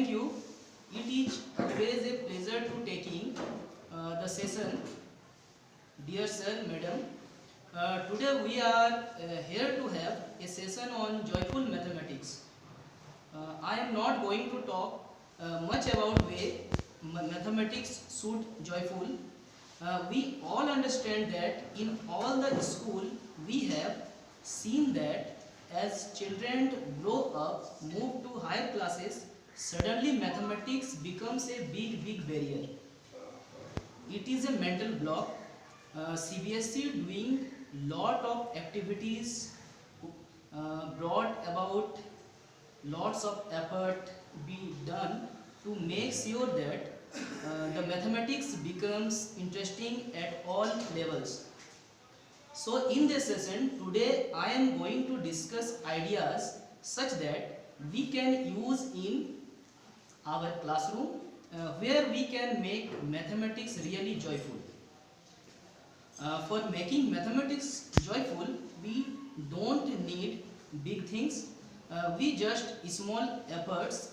thank you. It is always a pleasure to taking the session, dear sir, madam. Today we are here to have a session on joyful mathematics. I am not going to talk much about way mathematics should joyful. We all understand that in all the school we have seen that as children grow up, move to higher classes, suddenly mathematics becomes a big barrier. It is a mental block. CBSE doing lot of activities brought about lots of effort be done to make sure that the mathematics becomes interesting at all levels. So in this session today I am going to discuss ideas such that we can use in our classroom where we can make mathematics really joyful. For making mathematics joyful we don't need big things, we just small efforts.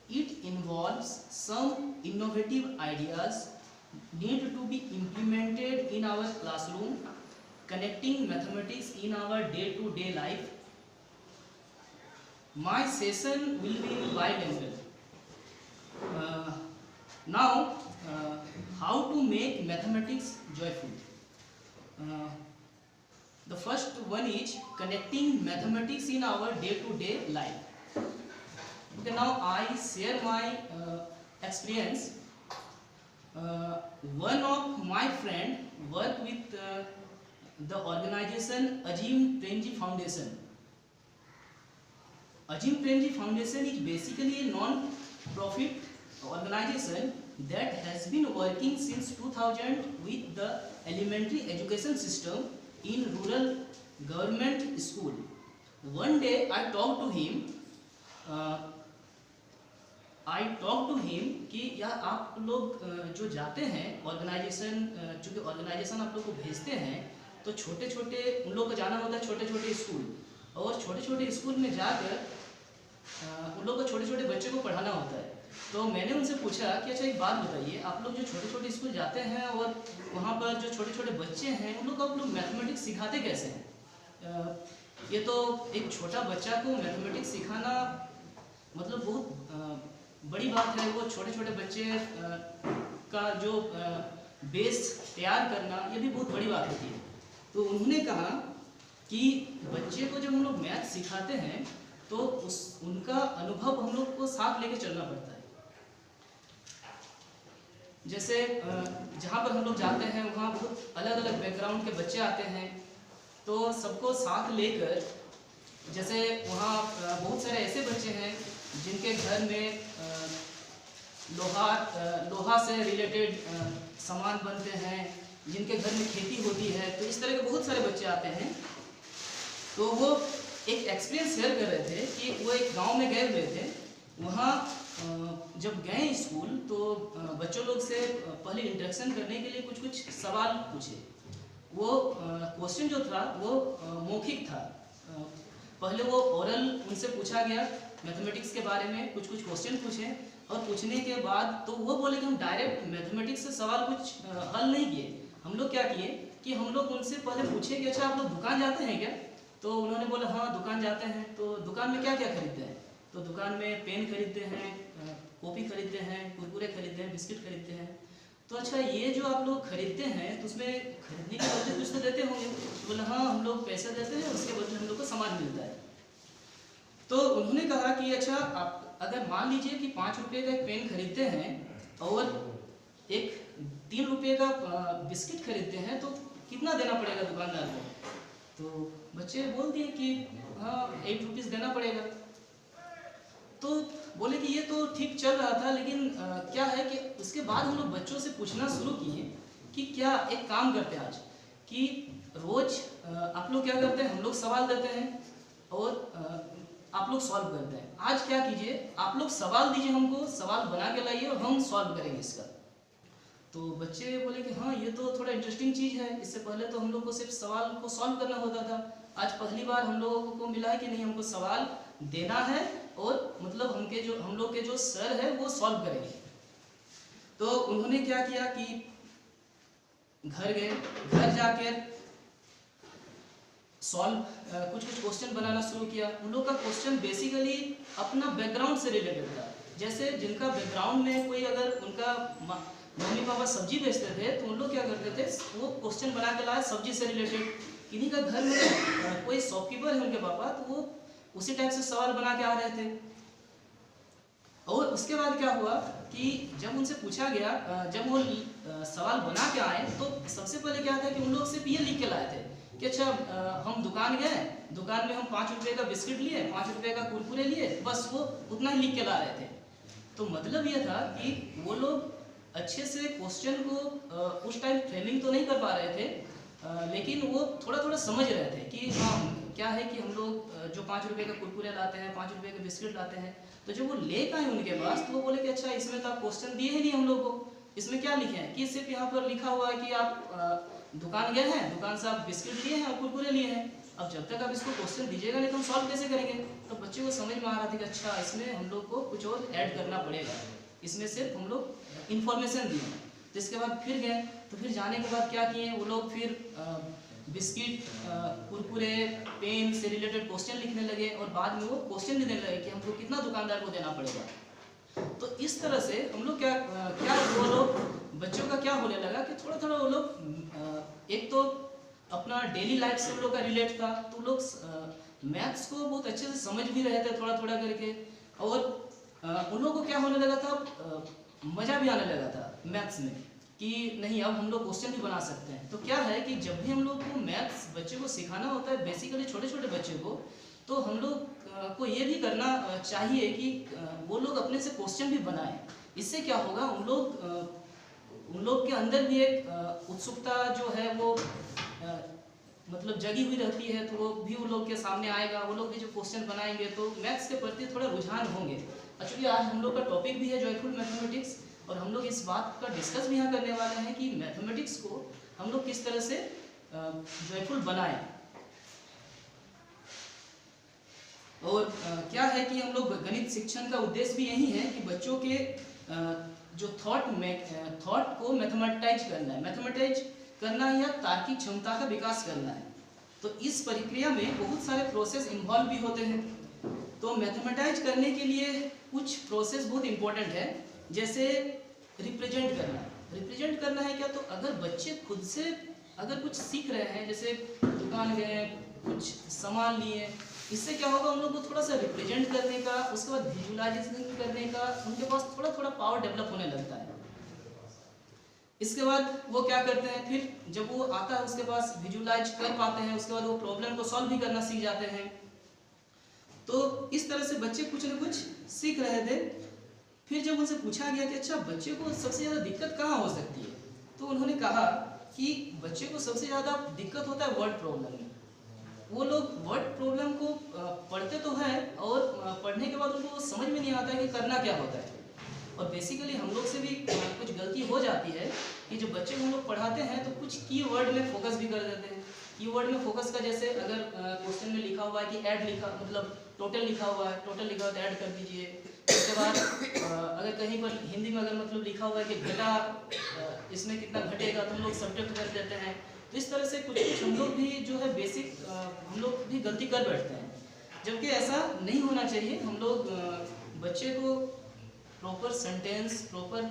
It involves some innovative ideas need to be implemented in our classroom, connecting mathematics in our day-to-day life. My session will be wide angle. Now, how to make mathematics joyful? The first one is connecting mathematics in our day-to-day life. Okay, now I share my experience. One of my friend work with the organization Azim Premji Foundation. Azim Premji Foundation is basically a non-profit organization that has been working since 2000 with the elementary education system in rural government school. One day I talked to him कि यार आप लोग जो जाते हैं organisation, चूँकि organisation आप लोग को भेजते हैं तो छोटे छोटे उन लोग को जाना होता है छोटे छोटे स्कूल, और छोटे छोटे स्कूल में जाकर उन लोग को छोटे छोटे बच्चे को पढ़ाना होता है. तो मैंने उनसे पूछा कि अच्छा एक बात बताइए, आप लोग जो छोटे छोटे स्कूल जाते हैं और वहाँ पर जो छोटे छोटे बच्चे हैं उन लोग को आप लोग मैथमेटिक्स सिखाते कैसे हैं? ये तो एक छोटा बच्चा को मैथमेटिक्स सिखाना मतलब बहुत बड़ी बात है. वो छोटे छोटे बच्चे का जो बेस तैयार करना ये भी बहुत बड़ी बात होती है. तो उन्होंने कहा कि बच्चे को जब हम लोग मैथ सिखाते हैं तो उनका अनुभव हम लोग को साथ लेके चलना पड़ता है. जैसे जहाँ पर हम लोग जाते हैं वहाँ बहुत अलग अलग बैकग्राउंड के बच्चे आते हैं, तो सबको साथ लेकर, जैसे वहाँ बहुत सारे ऐसे बच्चे हैं जिनके घर में लोहा से रिलेटेड सामान बनते हैं, जिनके घर में खेती होती है, तो इस तरह के बहुत सारे बच्चे आते हैं. तो वो एक एक्सपीरियंस शेयर कर रहे थे कि वो एक गांव में गए हुए थे. वहाँ जब गए स्कूल तो बच्चों लोग से पहले इंटरेक्शन करने के लिए कुछ सवाल पूछे. वो क्वेश्चन जो था वो मौखिक था. पहले वो ओरल उनसे पूछा गया मैथमेटिक्स के बारे में, कुछ क्वेश्चन पूछे, और पूछने के बाद तो वो बोले कि हम डायरेक्ट मैथमेटिक्स से सवाल कुछ हल नहीं किए. हम लोग क्या किए कि हम लोग उनसे पहले पूछे कि अच्छा आप लोग दुकान जाते हैं क्या? तो उन्होंने बोला हाँ दुकान जाते हैं. तो दुकान में क्या क्या खरीदते हैं? तो दुकान में पेन खरीदते हैं, कॉपी खरीदते हैं, कुरकुरे खरीदते हैं, बिस्किट खरीदते हैं. तो अच्छा ये जो आप लोग खरीदते हैं तो उसमें खरीदने के बदले कुछ तो देते होंगे? बोला हाँ हम लोग पैसे देते हैं, उसके बदले हम लोग को सामान मिलता है. तो उन्होंने कहा कि अच्छा आप अगर मान लीजिए कि 5 रुपये का एक पेन खरीदते हैं और एक 3 रुपये का बिस्किट खरीदते हैं तो कितना देना पड़ेगा दुकानदार को? तो बच्चे बोल दिए कि हाँ 8 रुपीज़ देना पड़ेगा. तो बोले कि ये तो ठीक चल रहा था, लेकिन क्या है कि उसके बाद हम लोग बच्चों से पूछना शुरू किए कि क्या एक काम करते हैं आज कि रोज़ आप लोग क्या करते हैं, हम लोग सवाल देते हैं और आप लोग सॉल्व करते हैं. आज क्या कीजिए, आप लोग सवाल दीजिए हमको, सवाल बना के लाइए और हम सॉल्व करेंगे इसका. तो बच्चे बोले कि हाँ ये तो थोड़ा इंटरेस्टिंग चीज़ है, इससे पहले तो हम लोग को सिर्फ सवाल को सॉल्व करना होता था, आज पहली बार हम लोगों को मिला है कि नहीं हमको सवाल देना है और मतलब हम लोग के जो सर है वो सॉल्व करेंगे। तो उन्होंने क्या किया कि घर गए, घर जाकर सॉल्व कुछ क्वेश्चन बनाना शुरू किया। उन लोग का क्वेश्चन बेसिकली अपना बैकग्राउंड से रिलेटेड था। जैसे जिनका बैकग्राउंड में कोई अगर उनका मम्मी पापा सब्जी बेचते थे तो उन लोग क्या करते थे, वो क्वेश्चन बना के लाए सब्जी से रिलेटेड। किन्हीं का घर में कोई शॉपकीपर है उनके पापा, तो वो उसी टाइप से सवाल बना के आ रहे थे। और उसके बाद क्या हुआ कि जब उनसे पूछा गया, जब वो सवाल बना के आए तो सबसे पहले क्या था कि उन लोग सिर्फ ये लिख के लाए थे कि अच्छा हम दुकान गए, दुकान में हम 5 रुपये का बिस्किट लिए, 5 रुपये का कुरकुरे लिए, बस वो उतना ही लिख के ला रहे थे। तो मतलब ये था कि वो लोग अच्छे से क्वेश्चन को उस टाइम फ्रेमिंग तो नहीं कर पा रहे थे, लेकिन वो थोड़ा थोड़ा समझ रहे थे कि हाँ क्या है कि हम लोग जो 5 रुपये का कुरकुरे लाते हैं, 5 रुपये का बिस्किट लाते हैं, तो जब वो लेकर आए उनके पास तो वो बोले कि अच्छा इसमें तो आप क्वेश्चन दिए ही नहीं हम लोग को, इसमें क्या लिखे हैं कि सिर्फ यहाँ पर लिखा हुआ है कि आप दुकान गए हैं, दुकान से आप बिस्किट लिए हैं और कुरकुरे लिए हैं। अब जब तक आप इसको क्वेश्चन दीजिएगा नहीं तो हम सॉल्व कैसे करेंगे। तो बच्चे को समझ में आ रहा था कि अच्छा इसमें हम लोग को कुछ और ऐड करना पड़ेगा, इसमें सिर्फ हम लोग इन्फॉर्मेशन दिए। तो इसके बाद फिर गए, तो फिर जाने के बाद क्या किए वो लोग, फिर बिस्किट, कुरकुरे, पेन से रिलेटेड क्वेश्चन लिखने लगे और बाद में वो क्वेश्चन भी देने लगे कि हमको कितना दुकानदार को देना पड़ेगा। तो इस तरह से हम लोग क्या वो लोग बच्चों का क्या होने लगा कि थोड़ा थोड़ा वो लोग एक तो अपना डेली लाइफ से उन लोग का रिलेट था, तो लोग मैथ्स को बहुत अच्छे से समझ भी रहे थे थोड़ा थोड़ा करके। और उन लोगों को क्या होने लगा था, मज़ा भी आने लगा था मैथ्स में कि नहीं अब हम लोग क्वेश्चन भी बना सकते हैं। तो क्या है कि जब भी हम लोग को मैथ्स बच्चे को सिखाना होता है, बेसिकली छोटे छोटे बच्चे को, तो हम लोग को ये भी करना चाहिए कि वो लोग अपने से क्वेश्चन भी बनाएं। इससे क्या होगा, उन लोग के अंदर भी एक उत्सुकता जो है वो मतलब जगी हुई रहती है, तो वो भी उन लोग के सामने आएगा, वो लोग भी जो क्वेश्चन बनाएंगे तो मैथ्स के प्रति थोड़ा रुझान होंगे। एक्चुअली आज हम लोग का टॉपिक भी है जॉयफुल मैथमेटिक्स, और हम लोग इस बात का डिस्कस भी यहाँ करने वाले हैं कि मैथमेटिक्स को हम लोग किस तरह से जॉयफुल बनाएं। और क्या है कि हम लोग गणित शिक्षण का उद्देश्य भी यही है कि बच्चों के जो थॉट को मैथमेटाइज करना है, मैथमेटाइज करना या तार्किक क्षमता का विकास करना है। तो इस प्रक्रिया में बहुत सारे प्रोसेस इन्वॉल्व भी होते हैं। तो मैथमेटाइज करने के लिए कुछ प्रोसेस बहुत इंपॉर्टेंट है, जैसे रिप्रेजेंट करना। रिप्रेजेंट करना है क्या, तो अगर बच्चे खुद से अगर कुछ सीख रहे हैं, जैसे दुकान गए, कुछ सामान लिए, इससे क्या होगा उन लोगों को थोड़ा सा रिप्रेजेंट करने का, उसके बाद विजुअलाइजेशन करने का उनके पास थोड़ा थोड़ा पावर डेवलप होने लगता है। इसके बाद वो क्या करते हैं, फिर जब वो आता है उसके पास विजुअलाइज कर पाते हैं, उसके बाद वो प्रॉब्लम को सॉल्व भी करना सीख जाते हैं। तो इस तरह से बच्चे कुछ न कुछ सीख रहे थे। फिर जब उनसे पूछा गया कि अच्छा बच्चे को सबसे ज़्यादा दिक्कत कहाँ हो सकती है, तो उन्होंने कहा कि बच्चे को सबसे ज़्यादा दिक्कत होता है वर्ड प्रॉब्लम में। वो लोग वर्ड प्रॉब्लम को पढ़ते तो हैं और पढ़ने के बाद उनको समझ में नहीं आता है कि करना क्या होता है। और बेसिकली हम लोग से भी कुछ गलती हो जाती है कि जब बच्चे को हम लोग पढ़ाते हैं तो कुछ कीवर्ड में फोकस भी कर देते हैं। कीवर्ड में फोकस का जैसे अगर क्वेश्चन में लिखा हुआ है कि ऐड लिखा, मतलब टोटल लिखा हुआ है, टोटल लिखा हुआ है तो ऐड कर दीजिए। उसके बाद अगर कहीं पर हिंदी में अगर मतलब लिखा हुआ है कि घटा, इसमें कितना घटेगा, तो हम लोग सब्जेक्ट कर देते हैं। तो इस तरह से कुछ हम लोग भी जो है बेसिक हम लोग भी गलती कर बैठते हैं, जबकि ऐसा नहीं होना चाहिए। हम लोग बच्चे को प्रॉपर सेंटेंस प्रॉपर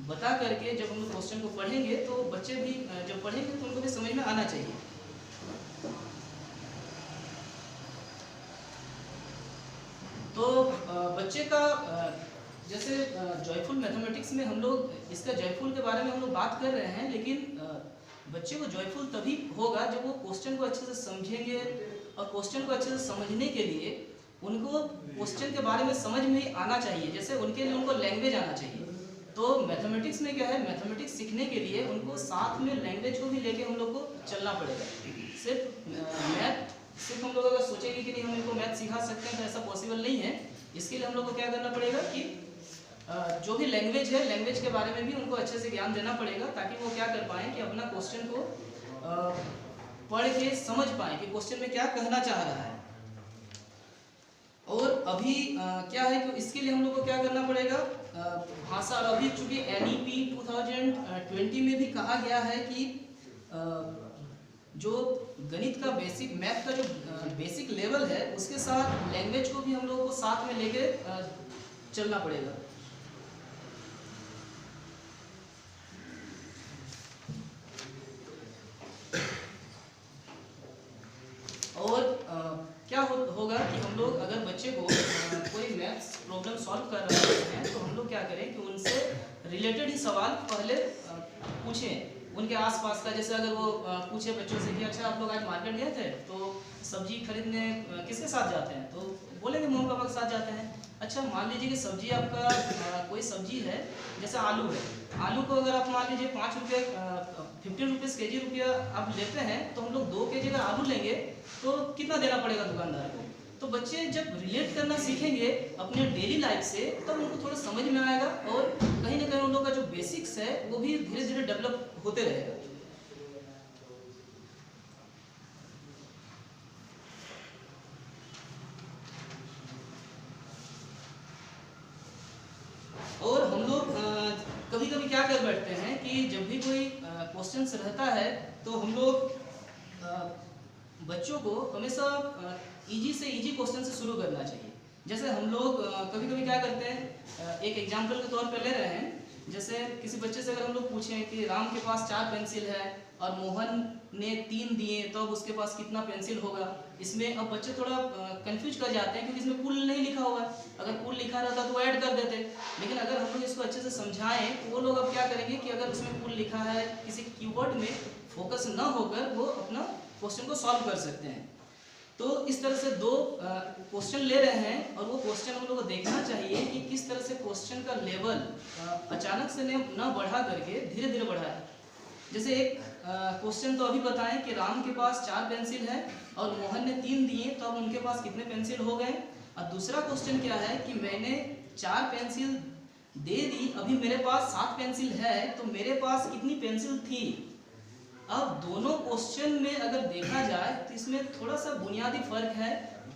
बता करके जब हम लोग क्वेश्चन को पढ़ेंगे तो बच्चे भी जब पढ़ेंगे तो उनको भी समझ में आना चाहिए। तो बच्चे का जैसे जॉयफुल मैथमेटिक्स में हम लोग इसका जॉयफुल के बारे में हम लोग बात कर रहे हैं, लेकिन बच्चे को जॉयफुल तभी होगा जब वो क्वेश्चन को अच्छे से समझेंगे। और क्वेश्चन को अच्छे से समझने के लिए उनको क्वेश्चन के बारे में समझ में आना चाहिए, जैसे उनके लिए उनको लैंग्वेज आना चाहिए। तो मैथमेटिक्स में क्या है, मैथमेटिक्स सीखने के लिए उनको साथ में लैंग्वेज को भी लेके हम लोग को चलना पड़ेगा। सिर्फ हम लोग अगर सोचेंगे कि नहीं हम इनको मैथ सिखा सकते हैं तो ऐसा पॉसिबल नहीं है। इसके लिए हम लोग को क्या करना पड़ेगा कि जो भी लैंग्वेज है, लैंग्वेज के बारे में भी उनको अच्छे से ज्ञान देना पड़ेगा, ताकि वो क्या कर पाएँ कि अपना क्वेश्चन को पढ़ के समझ पाएँ कि क्वेश्चन में क्या कहना चाह रहा है। और अभी क्या है कि इसके लिए हम लोग को क्या करना पड़ेगा, भाषा। और अभी चूंकि NEP 2020 में भी कहा गया है कि जो गणित का बेसिक, मैथ का जो बेसिक लेवल है, उसके साथ लैंग्वेज को भी हम लोगों को साथ में लेके चलना पड़ेगा। और क्या होगा कि हम लोग अगर बच्चे को कोई मैथ्स प्रॉब्लम सॉल्व कर रहे हैं तो हम लोग क्या करें कि उनसे रिलेटेड ही सवाल पहले पूछें, उनके आसपास का। जैसे अगर वो पूछे बच्चों से कि अच्छा आप लोग आज मार्केट गए थे तो सब्जी खरीदने किसके साथ जाते हैं, तो बोलेंगे मम्मी पापा के साथ जाते हैं। अच्छा, मान लीजिए कि सब्जी आपका कोई सब्जी है, जैसे आलू है, आलू को अगर आप मान लीजिए 5 रुपये 15 रुपीज़ केजी रुपया आप लेते हैं, तो हम लोग 2 केजी अगर आलू लेंगे तो कितना देना पड़ेगा दुकानदार को। तो बच्चे जब रिलेट करना सीखेंगे अपने डेली लाइफ से, तब उनको थोड़ा समझ में आएगा और कहीं ना कहीं उन लोगों का जो बेसिक्स है वो भी धीरे धीरे डेवलप होते रहेगा। और हम लोग कभी कभी क्या कर बैठते हैं कि जब भी कोई क्वेश्चन रहता है तो हम लोग बच्चों को हमेशा इजी से इजी क्वेश्चन से शुरू करना चाहिए। जैसे हम लोग कभी कभी क्या करते हैं, एक एग्जांपल के तौर पर ले रहे हैं, जैसे किसी बच्चे से अगर हम लोग पूछें कि राम के पास 4 पेंसिल है और मोहन ने 3 दिए तो अब उसके पास कितना पेंसिल होगा। इसमें अब बच्चे थोड़ा कंफ्यूज कर जाते हैं क्योंकि इसमें कुल नहीं लिखा हुआ है। अगर कुल लिखा रहता तो ऐड कर देते, लेकिन अगर हम लोग इसको अच्छे से समझाएं तो वो लोग अब क्या करेंगे कि अगर उसमें कुल लिखा है, किसी कीवर्ड में फोकस न होकर वो अपना क्वेश्चन को सॉल्व कर सकते हैं। तो इस तरह से 2 क्वेश्चन ले रहे हैं और वो क्वेश्चन हम लोग को देखना चाहिए कि किस तरह से क्वेश्चन का लेवल अचानक से न बढ़ा करके धीरे धीरे बढ़ा है। जैसे एक क्वेश्चन तो अभी बताएं कि राम के पास 4 पेंसिल है और मोहन ने 3 दिए तो अब उनके पास कितने पेंसिल हो गए। और दूसरा क्वेश्चन क्या है कि मैंने 4 पेंसिल दे दी, अभी मेरे पास 7 पेंसिल है, तो मेरे पास कितनी पेंसिल थी। अब दोनों क्वेश्चन में अगर देखा जाए तो इसमें थोड़ा सा बुनियादी फर्क है।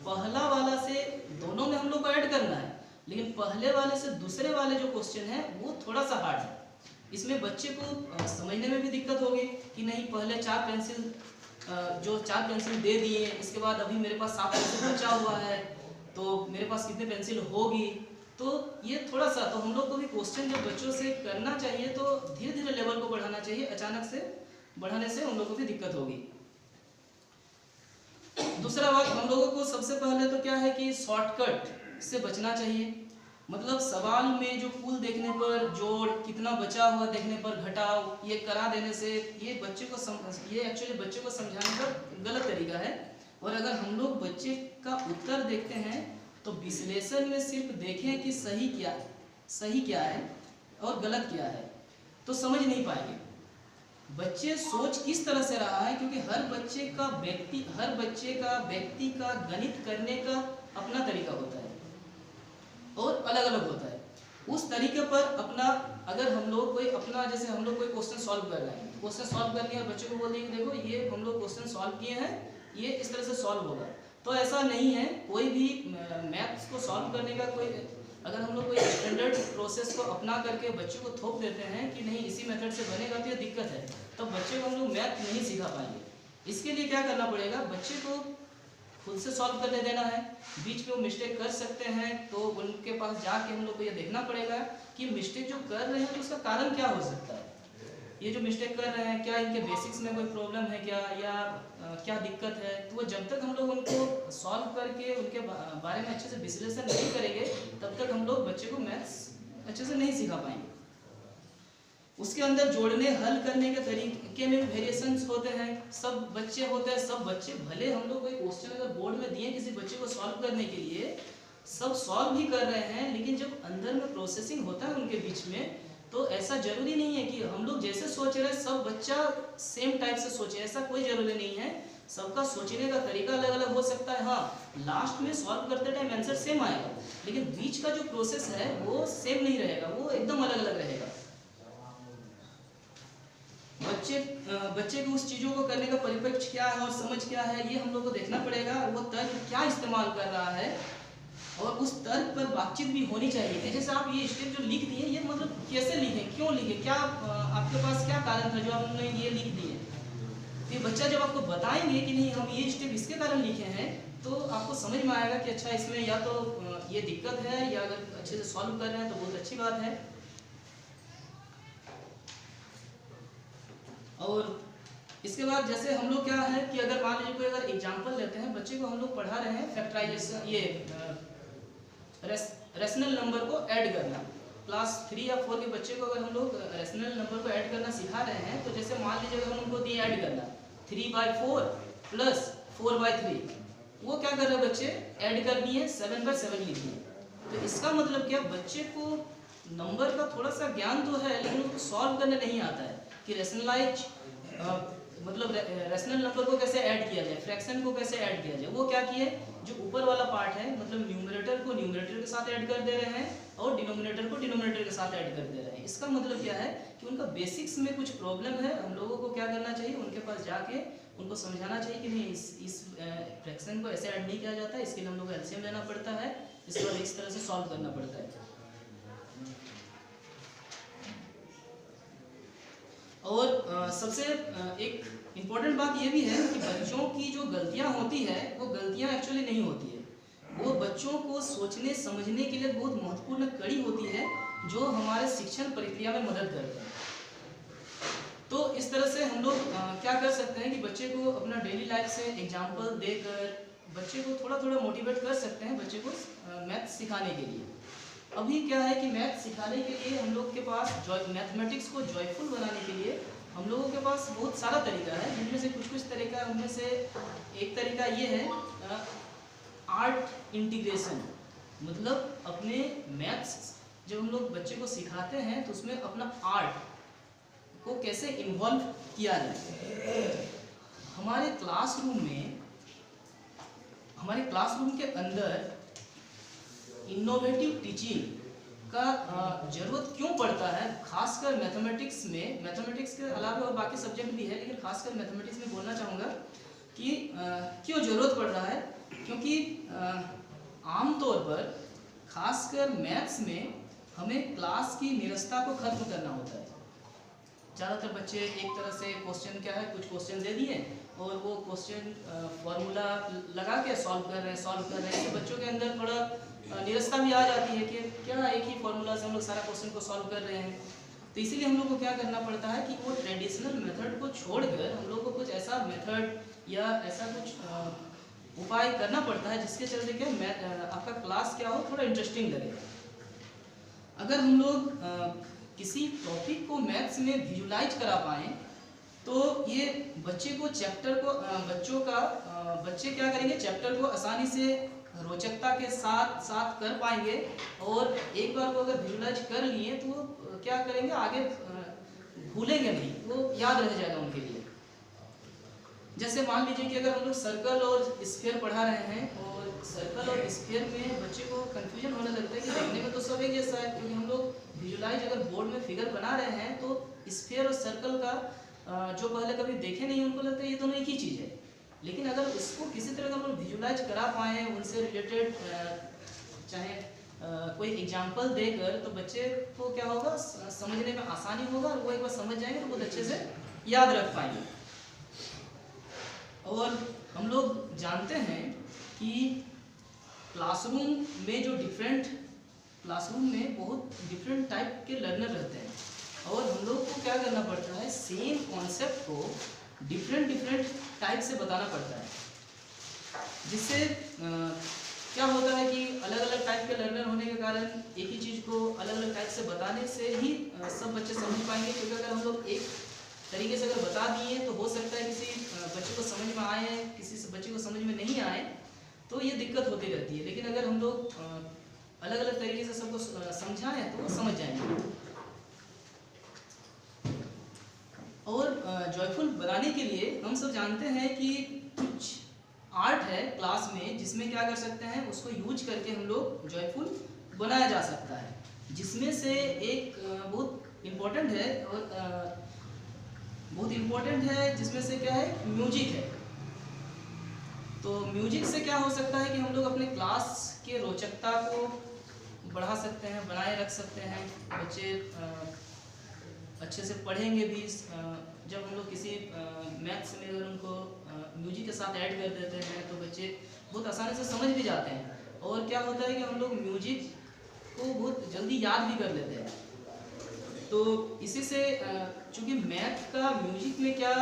पहला वाला से दोनों में हम लोग को ऐड करना है, लेकिन पहले वाले से दूसरे वाले जो क्वेश्चन है वो थोड़ा सा हार्ड है। इसमें बच्चे को समझने में भी दिक्कत होगी कि नहीं, पहले 4 पेंसिल जो 4 पेंसिल दे दिए, इसके बाद अभी मेरे पास 7 पेंसिल बचा हुआ है, तो मेरे पास कितने पेंसिल होगी। तो ये थोड़ा सा, तो हम लोग को भी क्वेश्चन जब बच्चों से करना चाहिए तो धीरे धीरे लेवल को बढ़ाना चाहिए। अचानक से बढ़ाने से उन लोगों को भी दिक्कत होगी। दूसरा बात, हम लोगों को सबसे पहले तो क्या है कि शॉर्टकट से बचना चाहिए। मतलब सवाल में जो कुल देखने पर जोड़, कितना बचा हुआ देखने पर घटाव, ये करा देने से ये बच्चे को ये एक्चुअली बच्चे को समझाने का गलत तरीका है। और अगर हम लोग बच्चे का उत्तर देखते हैं तो विश्लेषण में सिर्फ देखें कि सही क्या है और गलत क्या है, तो समझ नहीं पाएंगे बच्चे सोच किस तरह से रहा है। क्योंकि हर बच्चे का व्यक्ति का गणित करने का अपना तरीका होता है और अलग अलग होता है। उस तरीके पर अपना, अगर हम लोग कोई अपना, जैसे हम लोग कोई क्वेश्चन सॉल्व कर रहे हैं, क्वेश्चन सॉल्व कर लिया और बच्चे को बोल दिए कि देखो ये हम लोग क्वेश्चन सॉल्व किए हैं, ये इस तरह से सॉल्व होगा, तो ऐसा नहीं है। कोई भी मैथ्स को सॉल्व करने का कोई, अगर हम लोग कोई स्टैंडर्ड प्रोसेस को अपना करके बच्चे को थोप देते हैं कि नहीं इसी मेथड से बनेगा, तो ये दिक्कत है, तब बच्चे को हम लोग मैथ नहीं सिखा पाएंगे। इसके लिए क्या करना पड़ेगा, बच्चे को खुद से सॉल्व करने देना है। बीच में वो मिस्टेक कर सकते हैं तो उनके पास जाके हम लोग को ये देखना पड़ेगा कि मिस्टेक जो कर रहे हैं तो उसका कारण क्या हो सकता है। ये जो मिस्टेक कर रहे हैं, क्या इनके बेसिक्स में कोई प्रॉब्लम है क्या, या क्या दिक्कत है। तो वो जब तक हम लोग उनको सॉल्व करके उनके बारे में अच्छे से विश्लेषण नहीं करेंगे, तब तक हम लोग बच्चे को मैथ्स अच्छे से नहीं सिखा पाएंगे। उसके अंदर जोड़ने हल करने के तरीके में वेरिएशंस होते हैं, सब बच्चे होते हैं, सब बच्चे भले हम लोग कोई क्वेश्चन अगर बोर्ड में दिए किसी बच्चे को सॉल्व करने के लिए, सब सॉल्व भी कर रहे हैं, लेकिन जब अंदर में प्रोसेसिंग होता है उनके बीच में, तो ऐसा जरूरी नहीं है कि हम लोग जैसे सोच रहे हैं सब बच्चा सेम टाइप से सोचे, ऐसा कोई जरूरी नहीं है। सबका सोचने का तरीका अलग अलग हो सकता है। हाँ, लास्ट में सॉल्व करते टाइम आंसर सेम आएगा, लेकिन बीच का जो प्रोसेस है वो सेम नहीं रहेगा, वो एकदम अलग अलग रहेगा। बच्चे को उस चीज़ों को करने का परिप्रेक्ष्य क्या है और समझ क्या है, ये हम लोग को देखना पड़ेगा। वो तर्क क्या इस्तेमाल कर रहा है, और उस तर्क पर बातचीत भी होनी चाहिए। जैसे आप ये स्टेप जो लिख दिए, ये मतलब कैसे लिखे, क्यों लिखे, क्या आपके पास क्या कारण था जो आपने ये लिख दिए। तो ये बच्चा जब आपको बताएंगे कि नहीं हम ये स्टेप इसके कारण लिखे हैं, तो आपको समझ में आएगा कि अच्छा इसमें या तो ये दिक्कत है, या अगर अच्छे से सॉल्व कर रहे हैं तो बहुत अच्छी बात है। और इसके बाद जैसे हम लोग क्या है कि अगर मान लीजिए कोई अगर एग्जांपल लेते हैं, बच्चे को हम लोग पढ़ा रहे हैं फैक्टराइजेशन, ये रेशनल नंबर को ऐड करना। क्लास 3 या 4 के बच्चे को अगर हम लोग रेशनल नंबर को ऐड करना सिखा रहे हैं, तो जैसे मान लीजिए अगर हम उनको दिए ऐड करना 3/4 प्लस 4/3, वो क्या कर रहे हैं बच्चे, ऐड कर दिए 7/7 लिख दिए। तो इसका मतलब क्या, बच्चे को नंबर का थोड़ा सा ज्ञान तो है, लेकिन उसको सॉल्व करने नहीं आता है कि रेशनलाइज मतलब रेशनल नंबर को कैसे ऐड किया जाए, फ्रैक्शन को कैसे ऐड किया जाए। वो क्या किए, जो ऊपर वाला पार्ट है मतलब न्यूमरेटर को न्यूमरेटर के साथ ऐड कर दे रहे हैं और डिनोमिनेटर को डिनोमिनेटर के साथ ऐड कर दे रहे हैं। इसका मतलब क्या है कि उनका बेसिक्स में कुछ प्रॉब्लम है। हम लोगों को क्या करना चाहिए, उनके पास जाके उनको समझाना चाहिए कि नहीं इस फ्रैक्शन को ऐसे ऐड नहीं किया जाता है, इसके लिए हम लोग को एलसीएम लेना पड़ता है, इसको इस तरह से सॉल्व करना पड़ता है। और सबसे एक इम्पोर्टेंट बात ये भी है कि बच्चों की जो गलतियां होती है वो गलतियां एक्चुअली नहीं होती है, वो बच्चों को सोचने समझने के लिए बहुत महत्वपूर्ण कड़ी होती है जो हमारे शिक्षण प्रक्रिया में मदद करते हैं। तो इस तरह से हम लोग क्या कर सकते हैं कि बच्चे को अपना डेली लाइफ से एग्जाम्पल देकर बच्चे को थोड़ा थोड़ा मोटिवेट कर सकते हैं, बच्चे को मैथ सिखाने के लिए। अभी क्या है कि मैथ सिखाने के लिए हम लोग के पास मैथमेटिक्स को जॉयफुल बनाने के लिए हम लोगों के पास बहुत सारा तरीका है, जिनमें से कुछ तरीका, उनमें से एक तरीका ये है आर्ट इंटीग्रेशन। मतलब अपने मैथ्स जब हम लोग बच्चे को सिखाते हैं तो उसमें अपना आर्ट को कैसे इन्वॉल्व किया जाए। हमारे क्लासरूम के अंदर इनोवेटिव टीचिंग का जरूरत क्यों पड़ता है, खासकर मैथमेटिक्स में। मैथमेटिक्स के अलावा और बाकी सब्जेक्ट भी है, लेकिन खासकर मैथमेटिक्स में बोलना चाहूँगा कि क्यों ज़रूरत पड़ रहा है। क्योंकि आमतौर पर खासकर मैथ्स में हमें क्लास की निरस्ता को खत्म करना होता है। ज़्यादातर बच्चे एक तरह से क्वेश्चन क्या है, कुछ क्वेश्चन दे दिए और वो क्वेश्चन फॉर्मूला लगा के सॉल्व कर रहे हैं। तो बच्चों के अंदर थोड़ा निरस्ता भी आ जाती है कि क्या एक ही फॉर्मूला से हम लोग सारा क्वेश्चन को सॉल्व कर रहे हैं। तो इसीलिए हम लोग को क्या करना पड़ता है कि वो ट्रेडिशनल मेथड को छोड़कर हम लोग को कुछ ऐसा मेथड या ऐसा कुछ उपाय करना पड़ता है जिसके चलते क्या आपका क्लास क्या हो, थोड़ा इंटरेस्टिंग लगे। अगर हम लोग किसी टॉपिक को मैथ्स में विजुलाइज करा पाएँ तो ये बच्चे को बच्चे क्या करेंगे, चैप्टर को आसानी से रोचकता के साथ कर पाएंगे। और एक बार वो अगर विजुलाइज कर लिए तो वो क्या करेंगे, आगे भूलेंगे नहीं, वो याद रह जाएगा उनके लिए। जैसे मान लीजिए कि अगर हम लोग सर्कल और स्फीयर पढ़ा रहे हैं और सर्कल और स्फीयर में बच्चे को कंफ्यूजन होने लगता है कि देखने में तो सब एक जैसा है, क्योंकि हम लोग विजुलाइज अगर बोर्ड में फिगर बना रहे हैं तो स्फीयर और सर्कल का जो पहले कभी देखे नहीं उनको लगता है ये दोनों एक ही चीज़ है। लेकिन अगर उसको किसी तरह का हम लोग विजुलाइज करा पाएँ, उनसे रिलेटेड चाहे कोई एग्जाम्पल देकर, तो बच्चे को क्या होगा, समझने में आसानी होगा और वो एक बार समझ जाएंगे तो बहुत अच्छे से याद रख पाएंगे। और हम लोग जानते हैं कि क्लासरूम में बहुत डिफरेंट टाइप के लर्नर रहते हैं और हम लोग को क्या करना पड़ता है, सेम कॉन्सेप्ट को डिफरेंट टाइप से बताना पड़ता है। जिससे क्या होता है कि अलग अलग टाइप के लर्नर होने के कारण एक ही चीज़ को अलग अलग टाइप से बताने से ही सब बच्चे समझ पाएंगे। क्योंकि अगर हम लोग एक तरीके से अगर बता दिए तो हो सकता है किसी बच्चे को समझ में आए, किसी बच्चे को समझ में नहीं आए, तो ये दिक्कत होती रहती है। लेकिन अगर हम लोग अलग अलग तरीके से सबको समझाएं तो वो समझ जाएंगे। और जॉयफुल बनाने के लिए हम सब जानते हैं कि कुछ आर्ट है क्लास में जिसमें क्या कर सकते हैं, उसको यूज करके हम लोग जॉयफुल बनाया जा सकता है। जिसमें से एक बहुत इम्पोर्टेंट है जिसमें से क्या है, म्यूजिक है। तो म्यूजिक से क्या हो सकता है कि हम लोग अपने क्लास के रोचकता को बढ़ा सकते हैं, बनाए रख सकते हैं। बच्चे अच्छे से पढ़ेंगे भी। जब हम लोग किसी मैथ्स में अगर उनको म्यूजिक के साथ ऐड कर देते हैं तो बच्चे बहुत आसानी से समझ भी जाते हैं। और क्या होता है कि हम लोग म्यूजिक को बहुत जल्दी याद भी कर लेते हैं। तो इसी से चूँकि मैथ का म्यूजिक में क्या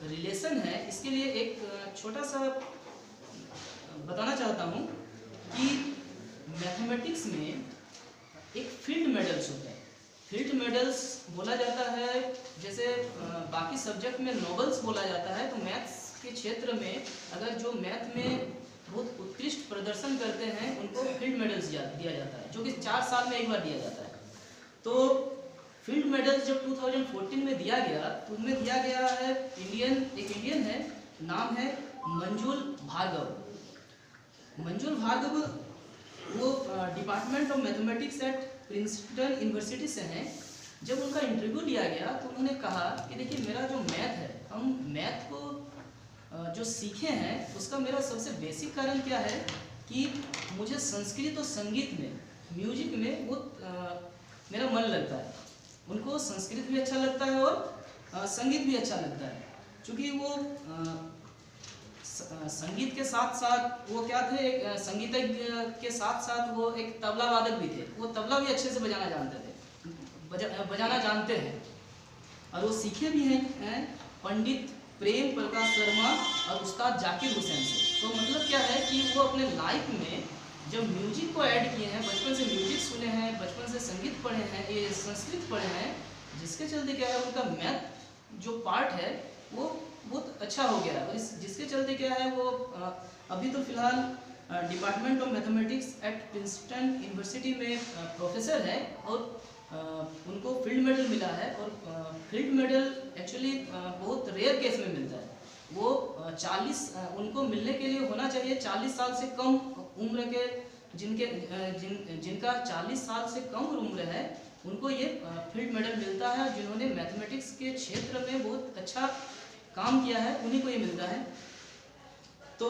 रिलेशन है, इसके लिए एक छोटा सा बताना चाहता हूँ कि मैथमेटिक्स में एक फील्ड मेडल्स होते हैं। फील्ड मेडल्स बोला जाता है, जैसे बाकी सब्जेक्ट में नोबल्स बोला जाता है, तो मैथ्स के क्षेत्र में अगर जो मैथ में बहुत उत्कृष्ट प्रदर्शन करते हैं उनको फील्ड मेडल्स दिया जाता है, जो कि 4 साल में एक बार दिया जाता है। तो फील्ड मेडल्स जब 2014 में दिया गया तो उनमें दिया गया है एक इंडियन है, नाम है मंजुल भार्गव। मंजुल भार्गव वो department of mathematics eight Princeton university से हैं। जब उनका इंटरव्यू लिया गया तो उन्होंने कहा कि देखिए, मेरा जो मैथ है, हम मैथ को जो सीखे हैं उसका मेरा सबसे बेसिक कारण क्या है कि मुझे संस्कृत और संगीत में, म्यूजिक में वो मेरा मन लगता है। उनको संस्कृत भी अच्छा लगता है और संगीत भी अच्छा लगता है, क्योंकि वो संगीत के साथ साथ वो क्या थे, एक संगीतज्ञ के साथ साथ वो एक तबला वादक भी थे। वो तबला भी अच्छे से बजाना जानते थे, बजाना जानते हैं, और वो सीखे भी हैं पंडित प्रेम प्रकाश शर्मा और उस्ताद जाकिर हुसैन से। तो मतलब क्या है कि वो अपने लाइफ में जब म्यूजिक को ऐड किए हैं, बचपन से म्यूजिक सुने हैं, बचपन से संगीत पढ़े हैं, ये संस्कृत पढ़े हैं, जिसके चलते क्या है उनका मैथ जो पार्ट है वो बहुत अच्छा हो गया है। और जिसके चलते क्या है वो अभी तो फिलहाल department of mathematics eight Princeton university में प्रोफेसर है, और उनको फील्ड मेडल मिला है। और फील्ड मेडल एक्चुअली बहुत रेयर केस में मिलता है। वो 40 उनको मिलने के लिए होना चाहिए 40 साल से कम उम्र के, जिनका 40 साल से कम उम्र है उनको ये फील्ड मेडल मिलता है। जिन्होंने मैथमेटिक्स के क्षेत्र में बहुत अच्छा काम किया है उन्हीं को ये मिलता है। तो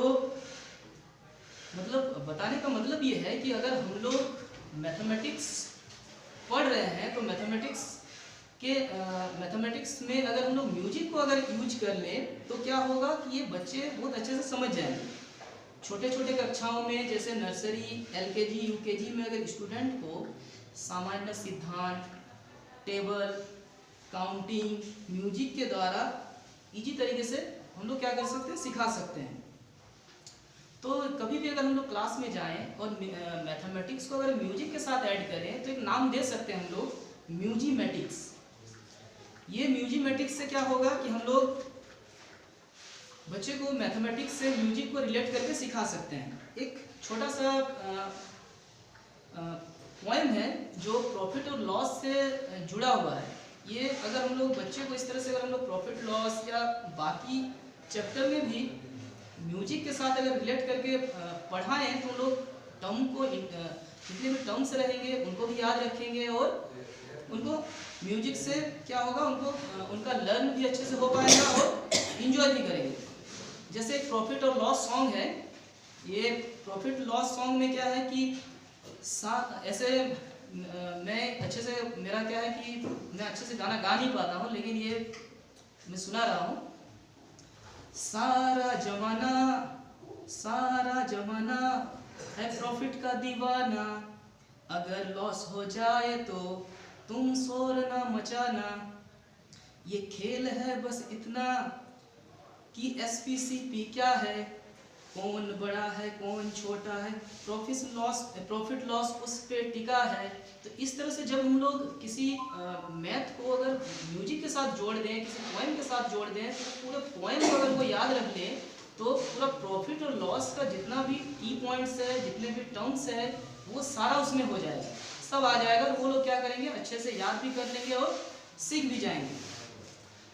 मतलब बताने का मतलब ये है कि अगर हम लोग मैथमेटिक्स पढ़ रहे हैं तो मैथमेटिक्स में अगर हम लोग म्यूजिक को अगर यूज कर लें तो क्या होगा कि ये बच्चे बहुत अच्छे से समझ जाएंगे। छोटे छोटे कक्षाओं में, जैसे नर्सरी, LKG, UKG में अगर स्टूडेंट को सामान्य सिद्धांत, टेबल, काउंटिंग, म्यूजिक के द्वारा इजी तरीके से हम लोग क्या कर सकते हैं, सिखा सकते हैं। तो कभी भी अगर हम लोग क्लास में जाएं और मैथमेटिक्स को अगर म्यूजिक के साथ ऐड करें तो एक नाम दे सकते हैं हम लोग, म्यूजिमेटिक्स। ये म्यूजिमेटिक्स से क्या होगा कि हम लोग बच्चे को मैथमेटिक्स से म्यूजिक को रिलेट करके सिखा सकते हैं। एक छोटा सा पोएम है जो प्रॉफिट और लॉस से जुड़ा हुआ है। ये अगर हम लोग बच्चे को इस तरह से अगर हम लोग प्रॉफिट लॉस या बाकी चैप्टर में भी म्यूजिक के साथ अगर रिलेट करके पढ़ाएं तो लोग टर्म को, जितने भी टर्म्स रहेंगे उनको भी याद रखेंगे, और उनको म्यूजिक से क्या होगा, उनको उनका लर्न भी अच्छे से हो पाएगा और इंजॉय भी करेंगे। जैसे एक प्रॉफिट और लॉस सॉन्ग है। ये प्रॉफिट लॉस सॉन्ग में क्या है कि ऐसे मैं अच्छे से, मेरा क्या है कि मैं अच्छे से गाना गा नहीं पाता हूँ, लेकिन ये मैं सुना रहा हूँ। सारा जमाना है प्रॉफिट का दीवाना, अगर लॉस हो जाए तो तुम शोर ना मचाना। ये खेल है बस इतना कि SPCP क्या है, कौन बड़ा है कौन छोटा है, प्रॉफिट लॉस उस पे टिका है। तो इस तरह से जब हम लोग किसी मैथ को अगर म्यूजिक के साथ जोड़ दें, किसी पोएम के साथ जोड़ दें, तो पूरे पोएम को अगर वो याद रख लें तो पूरा प्रॉफिट और लॉस का जितना भी की पॉइंट्स है, जितने भी टर्म्स है, वो सारा उसमें हो जाएगा, सब आ जाएगा। और वो लोग क्या करेंगे, अच्छे से याद भी कर लेंगे और सीख भी जाएंगे।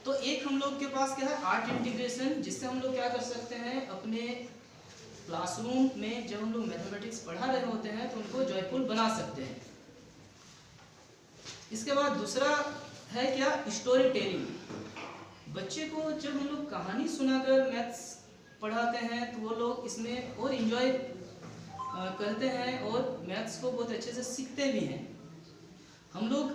तो एक हम लोग के पास क्या है, आर्ट इंटीग्रेशन, जिससे हम लोग क्या कर सकते हैं, अपने क्लासरूम में जब हम लोग मैथमेटिक्स पढ़ा रहे होते हैं तो उनको जॉयफुल बना सकते हैं। इसके बाद दूसरा है क्या, स्टोरी टेलिंग। बच्चे को जब हम लोग कहानी सुनाकर मैथ्स पढ़ाते हैं तो वो लोग इसमें और इन्जॉय करते हैं और मैथ्स को बहुत अच्छे से सीखते भी हैं। हम लोग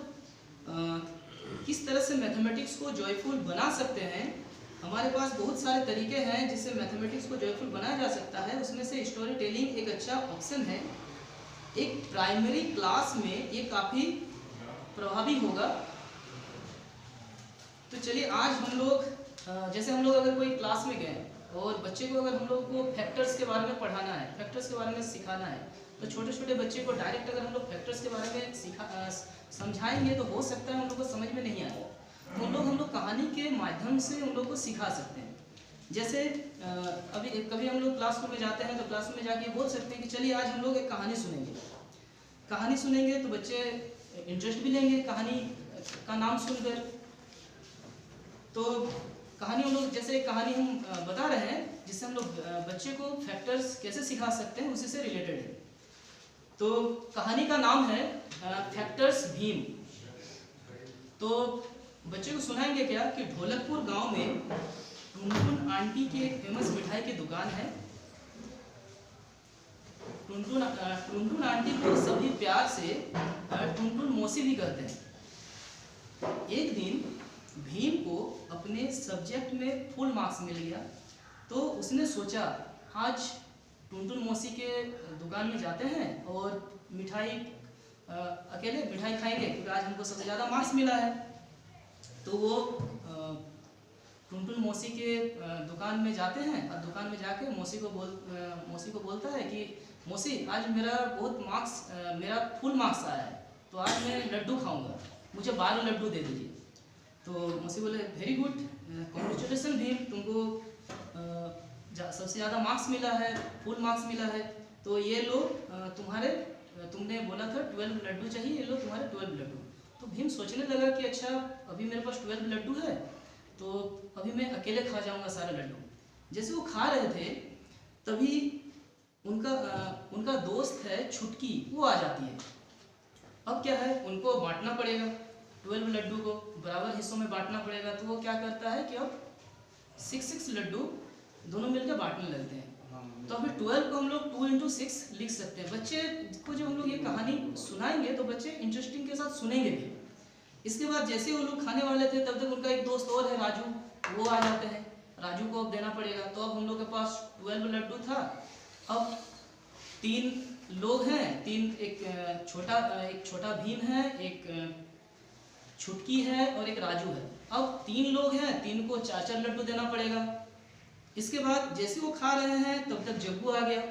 किस तरह से मैथमेटिक्स को जॉयफुल बना सकते हैं, हमारे पास बहुत सारे तरीके हैं जिससे मैथमेटिक्स को जॉयफुल बनाया जा सकता है। उसमें से स्टोरी टेलिंग एक अच्छा ऑप्शन है। एक प्राइमरी क्लास में ये काफ़ी प्रभावी होगा। तो चलिए आज हम लोग जैसे हम लोग अगर कोई क्लास में गए और बच्चे को अगर हम लोग को फैक्टर्स के बारे में पढ़ाना है, फैक्टर्स के बारे में सिखाना है, तो छोटे छोटे बच्चे को डायरेक्ट अगर हम लोग फैक्टर्स के बारे में समझाएंगे तो हो सकता है उन लोग को समझ में नहीं आए। तो हम लोग कहानी के माध्यम से उन लोग को सिखा सकते हैं। जैसे अभी कभी हम लोग क्लासरूम में जाते हैं तो क्लासरूम में जाके बोल सकते हैं कि चलिए आज हम लोग एक कहानी सुनेंगे। कहानी सुनेंगे तो बच्चे इंटरेस्ट भी लेंगे कहानी का नाम सुनकर। तो कहानी हम लोग जैसे कहानी हम बता रहे हैं जिससे हम लोग बच्चे को फैक्टर्स कैसे सिखा सकते हैं उसी से रिलेटेड है। तो कहानी का नाम है फैक्टर्स भीम। तो बच्चे को सुनाएंगे क्या कि ढोलकपुर गांव में टुनटुन आंटी की एक फेमस मिठाई की दुकान है। टुनटुन आंटी को सभी प्यार से टुनटुन मौसी भी कहते हैं। एक दिन भीम को अपने सब्जेक्ट में फुल मार्क्स मिल गया, तो उसने सोचा आज टुनटुन मौसी के दुकान में जाते हैं और मिठाई अकेले मिठाई खाएंगे क्योंकि आज हमको सबसे ज़्यादा मार्क्स मिला है। तो वो टुनटुन मौसी के दुकान में जाते हैं और दुकान में जाके मौसी को बोलता है कि मौसी आज मेरा बहुत मार्क्स मेरा फुल मार्क्स आया है, तो आज मैं लड्डू खाऊंगा, मुझे 12 लड्डू दे दीजिए। तो मौसी बोले वेरी गुड, कॉन्ग्रेचुलेसन भीम, तुमको सबसे ज़्यादा मार्क्स मिला है, फुल मार्क्स मिला है। तो ये लो तुमने बोला था 12 लड्डू चाहिए, ये लो तुम्हारे 12 लड्डू। तो भीम सोचने लगा कि अच्छा अभी मेरे पास 12 लड्डू है तो अभी मैं अकेले खा जाऊंगा सारे लड्डू। जैसे वो खा रहे थे तभी उनका दोस्त है छुटकी, वो आ जाती है। अब क्या है, उनको बांटना पड़ेगा, 12 लड्डू को बराबर हिस्सों में बांटना पड़ेगा। तो वो क्या करता है कि अब 6 लड्डू दोनों मिलकर बांटने लगते हैं। तो अभी 12 को हम लोग 2 × 6 लिख सकते हैं। बच्चे को जब हम लोग ये कहानी सुनाएंगे तो बच्चे इंटरेस्टिंग के साथ सुनेंगे भी। इसके बाद जैसे वो लोग खाने वाले थे तब तक उनका एक दोस्त और है राजू, वो आ जाते हैं। राजू को अब देना पड़ेगा। तो अब हम लोग के पास 12 लड्डू था। अब 3 लोग हैं, एक छोटा भीम है, एक छुटकी है और एक राजू है। अब 3 लोग हैं, 3 को 4 लड्डू देना पड़ेगा। इसके बाद जैसे वो खा रहे हैं तब तक जग्गू आ गया।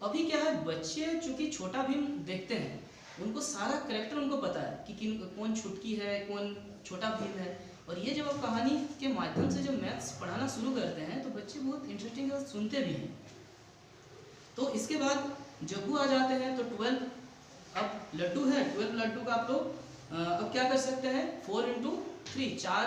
अभी क्या है, बच्चे चूंकि छोटा भीम देखते हैं, उनको सारा कैरेक्टर उनको पता है कि कौन छुटकी है, कौन छोटा भीम है। और ये जब आप कहानी के माध्यम से जब मैथ्स पढ़ाना शुरू करते हैं तो बच्चे बहुत इंटरेस्टिंग सुनते भी हैं। तो इसके बाद जग्गू आ जाते हैं। तो 12 अब लड्डू है, 12 लड्डू का आप लोग अब क्या कर सकते हैं, 4 × 3 4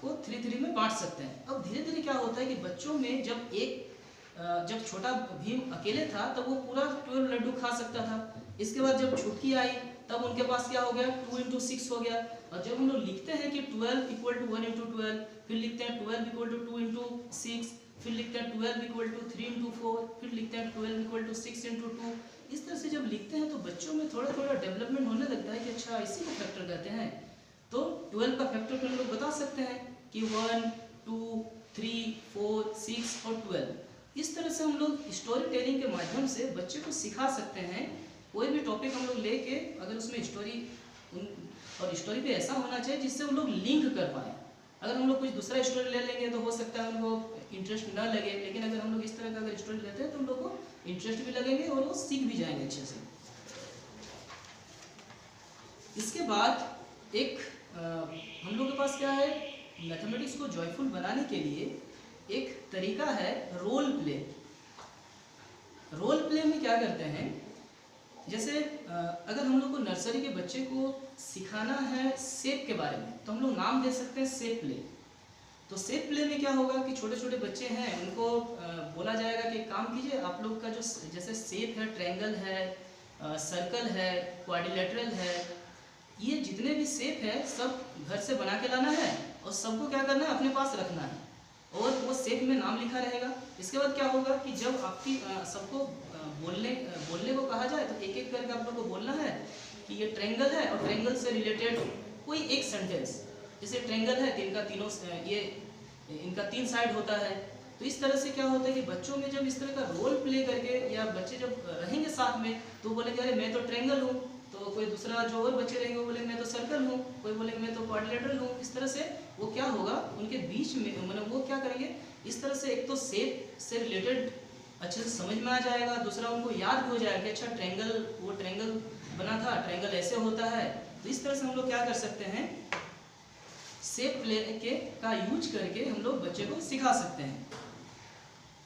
को 3 में बांट सकते हैं। अब धीरे धीरे क्या होता है कि बच्चों में जब छोटा भीम अकेले था तब वो पूरा 12 लड्डू खा सकता था। इसके बाद जब छुटकी आई तब उनके पास क्या हो गया, 2 × 6 हो गया। और जब हम लोग लिखते हैं कि 12 = 1 × 12, फिर लिखते हैं 12 = 2 × 6, फिर लिखते हैं 12 = 3 × 4, फिर लिखते हैं 12 = 6 × 2। इस तरह से जब लिखते हैं तो बच्चों में थोड़ा थोड़ा डेवलपमेंट होने लगता है कि अच्छा इसी को फैक्टर कहते हैं। तो 12 का फैक्टर फिर हम लोग बता सकते हैं कि 1 2 3 4 6 और 12। इस तरह से हम लोग स्टोरी टेलिंग के माध्यम से बच्चे को सिखा सकते हैं। कोई भी टॉपिक हम लोग लेके अगर उसमें स्टोरी भी ऐसा होना चाहिए जिससे वो लोग लिंक कर पाए। अगर हम लोग कुछ दूसरा स्टोरी ले लेंगे तो हो सकता है उनको इंटरेस्ट न लगे, लेकिन अगर हम लोग इस तरह का अगर स्टोरी लेते हैं तो उन लोग को इंटरेस्ट भी लगेंगे और वो सीख भी जाएंगे अच्छे से। इसके बाद हम लोग के पास क्या है, मैथमेटिक्स को जॉयफुल बनाने के लिए एक तरीका है रोल प्ले। रोल प्ले में क्या करते हैं, जैसे अगर हम लोग को नर्सरी के बच्चे को सिखाना है शेप के बारे में तो हम लोग नाम दे सकते हैं शेप प्ले। तो शेप प्ले में क्या होगा कि छोटे छोटे बच्चे हैं उनको बोला जाएगा कि काम कीजिए, आप लोग का जो जैसे शेप है, ट्रायंगल है, सर्कल है, क्वाड्रिलेटरल है, ये जितने भी शेप है सब घर से बना के लाना है और सबको क्या करना है, अपने पास रखना है। और वो शेप में नाम लिखा रहेगा। इसके बाद क्या होगा कि जब आपकी सबको बोलने को कहा जाए तो एक एक करके आप लोग को बोलना है कि ये ट्रायंगल है और ट्रायंगल से रिलेटेड कोई एक सेंटेंस। जैसे ट्रायंगल है तो इनका तीनों ये इनका 3 साइड होता है। तो इस तरह से क्या होता है कि बच्चों में जब इस तरह का रोल प्ले करके या बच्चे जब रहेंगे साथ में तो बोलेंगे अरे मैं तो ट्रायंगल हूँ, तो कोई दूसरा जो और बच्चे रहेंगे वो बोलेंगे मैं तो सर्कल हूँ, कोई बोलेंगे मैं तो क्वाड्रिलेटरल हूँ। इस तरह से वो क्या होगा उनके बीच में, मतलब वो क्या करेंगे इस तरह से, एक तो शेप से रिलेटेड अच्छे से समझ में आ जाएगा, दूसरा उनको याद भी हो जाएगा कि अच्छा ट्रायंगल, वो ट्रायंगल बना था, ट्रायंगल ऐसे होता है। तो इस तरह से हम लोग क्या कर सकते हैं, शेप प्ले के का यूज करके हम लोग बच्चे को सिखा सकते हैं।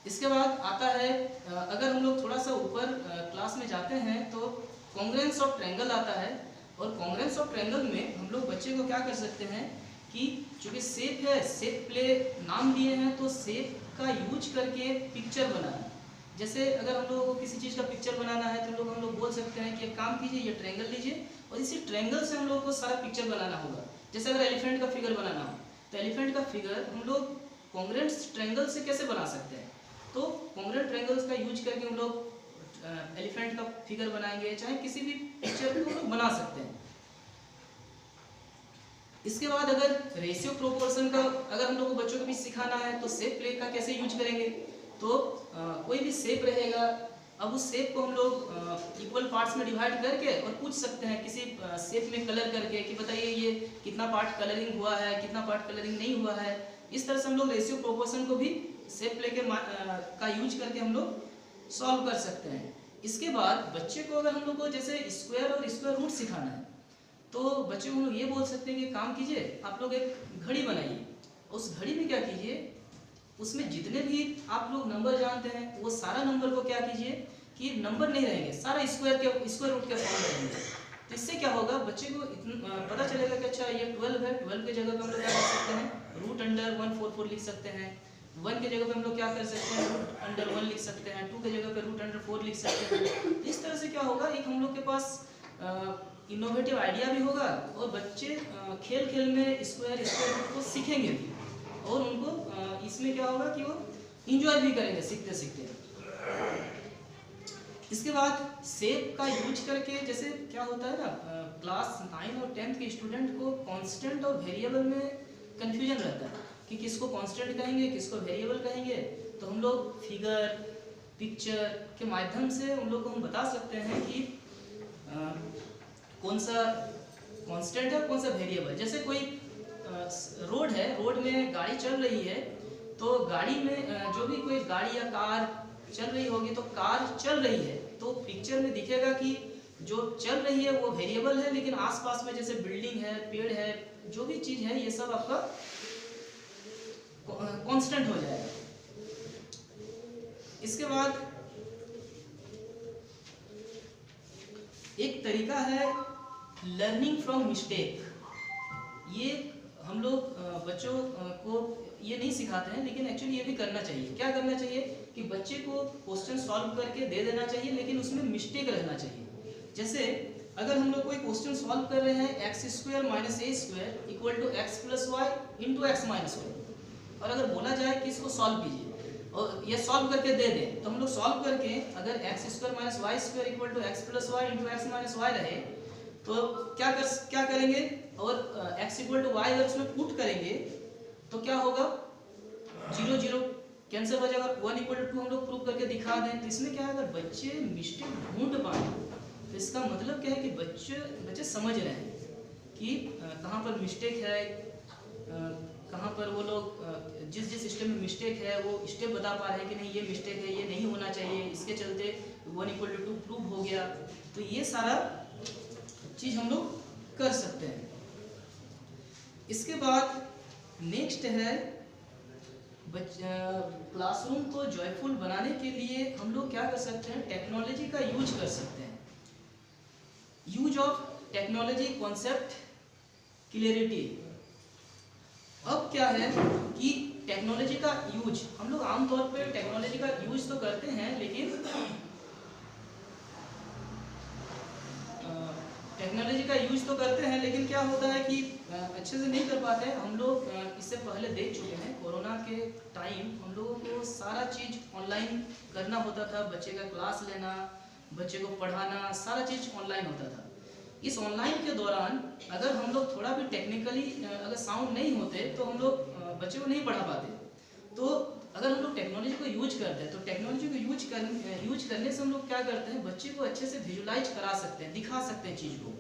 इसके बाद आता है अगर हम लोग थोड़ा सा ऊपर क्लास में जाते हैं तो कॉन्ग्रुएंस ऑफ ट्रायंगल आता है। और कॉन्ग्रुएंस ऑफ ट्रायंगल में हम लोग बच्चे को क्या कर सकते हैं कि चूँकि शेप है, शेप प्ले नाम दिए हैं तो शेप का यूज करके पिक्चर बनाना। जैसे अगर हम लोगों को किसी चीज़ का पिक्चर बनाना है तो हम लोग बोल सकते हैं कि एक काम कीजिए, ये ट्रायंगल लीजिए और इसी ट्रायंगल से हम लोग को सारा पिक्चर बनाना होगा। जैसे अगर एलिफेंट का फिगर बनाना हो तो एलिफेंट का फिगर हम लोग कॉन्ग्रुएंट ट्रायंगल से कैसे बना सकते हैं, तो कॉन्ग्रुएंट ट्रायंगल्स का यूज करके हम लोग एलिफेंट का फिगर बनाएंगे, चाहे किसी भी पिक्चर को लोग बना सकते हैं। इसके बाद अगर रेशियो प्रोपोर्शन का अगर हम लोग को बच्चों को भी सिखाना है तो शेप प्ले का कैसे यूज करेंगे, तो कोई भी शेप रहेगा, अब उस शेप को हम लोग इक्वल पार्ट्स में डिवाइड करके और पूछ सकते हैं किसी शेप में कलर करके कि बताइए ये कितना पार्ट कलरिंग हुआ है, कितना पार्ट कलरिंग नहीं हुआ है। इस तरह से हम लोग रेशियो प्रोपोर्शन को भी शेप प्ले के का यूज करके हम लोग सॉल्व कर सकते हैं। इसके बाद बच्चे को अगर हम लोग को जैसे स्क्वायर और स्क्वायर रूट सिखाना है तो बच्चे को हम लोग ये बोल सकते हैं कि काम कीजिए, आप लोग एक घड़ी बनाइए, उस घड़ी में क्या कीजिए, उसमें जितने भी आप लोग नंबर जानते हैं वो सारा नंबर को क्या कीजिए कि नंबर नहीं रहेंगे, सारा स्क्वायर रूट के फॉर्म में रहेंगे। तो इससे क्या होगा, बच्चे को पता चलेगा कि अच्छा ये 12 है, 12 की जगह पर हम लोग क्या कर सकते हैं रूट अंडर 144 लिख सकते हैं। 1 की जगह पे हम लोग क्या कर सकते हैं रूट अंडर 1 लिख सकते हैं। 2 की जगह पे रूट अंडर 4 लिख सकते हैं। इस तरह से क्या होगा, एक हम लोग के पास इनोवेटिव आइडिया भी होगा और बच्चे खेल खेल में स्क्वायर रूट को सीखेंगे भी और उनको इसमें क्या होगा कि वो इंजॉय भी करेंगे सीखते सीखते। इसके बाद शेप का यूज करके जैसे क्या होता है ना, क्लास 9 और 10 के स्टूडेंट को कांस्टेंट और वेरिएबल में कंफ्यूजन रहता है कि किसको कांस्टेंट कहेंगे किसको वेरिएबल कहेंगे। तो हम लोग फिगर पिक्चर के माध्यम से उन लोग को हम बता सकते हैं कि कौन सा कांस्टेंट है कौन सा वेरिएबल। जैसे कोई रोड है, रोड में गाड़ी चल रही है तो गाड़ी में जो भी कोई गाड़ी या कार चल रही होगी तो कार चल रही है तो पिक्चर में दिखेगा कि जो चल रही है वो वेरिएबल है, लेकिन आसपास में जैसे बिल्डिंग है, पेड़ है, जो भी चीज है ये सब आपका कांस्टेंट हो जाएगा। इसके बाद एक तरीका है लर्निंग फ्रॉम मिस्टेक। ये हम लोग बच्चों को ये नहीं सिखाते हैं, लेकिन एक्चुअली ये भी करना चाहिए। क्या करना चाहिए कि बच्चे को क्वेश्चन सॉल्व करके दे देना चाहिए, लेकिन उसमें मिस्टेक रहना चाहिए। जैसे अगर हम लोग कोई क्वेश्चन सॉल्व कर रहे हैं x² - a² = x + y × x - 1, और अगर बोला जाए कि इसको सॉल्व कीजिए और ये सॉल्व करके दे दें तो हम लोग सॉल्व करके अगर x² - y² = x + y × x - y रहे तो क्या करेंगे, और x = y अगर उसमें पुट करेंगे तो क्या होगा 0 0 कैंसिल हो जाएगा, 1 = 2 हम लोग प्रूव करके दिखा दें। तो इसमें क्या है, अगर बच्चे मिस्टेक ढूंढ पाए तो इसका मतलब क्या है कि बच्चे समझ रहे हैं कि कहाँ पर मिस्टेक है, कहाँ पर वो लोग जिस स्टेप में मिस्टेक है वो स्टेप बता पा रहे हैं कि नहीं ये मिस्टेक है, ये नहीं होना चाहिए, इसके चलते 1 = 2 प्रूव हो गया। तो ये सारा चीज हम लोग कर सकते हैं। इसके बाद नेक्स्ट है क्लासरूम को जॉयफुल बनाने के लिए हम लोग क्या कर सकते हैं, टेक्नोलॉजी का यूज कर सकते हैं। Use of technology concept clarity. अब क्या है कि टेक्नोलॉजी का यूज हम लोग आमतौर पे टेक्नोलॉजी का यूज तो करते हैं, लेकिन टेक्नोलॉजी का यूज तो करते हैं लेकिन क्या होता है कि अच्छे से नहीं कर पाते हैं। हम लोग इससे पहले देख चुके हैं, कोरोना के टाइम हम लोगों को सारा चीज़ ऑनलाइन करना होता था। बच्चे का क्लास लेना, बच्चे को पढ़ाना, सारा चीज़ ऑनलाइन होता था। इस ऑनलाइन के दौरान अगर हम लोग थोड़ा भी टेक्निकली अगर साउंड नहीं होते तो हम लोग बच्चे को नहीं पढ़ा पाते। तो अगर हम लोग टेक्नोलॉजी को यूज करते हैं तो टेक्नोलॉजी को यूज करने से हम लोग क्या करते हैं, बच्चे को अच्छे से विजुलाइज करा सकते हैं, दिखा सकते हैं चीज़ को।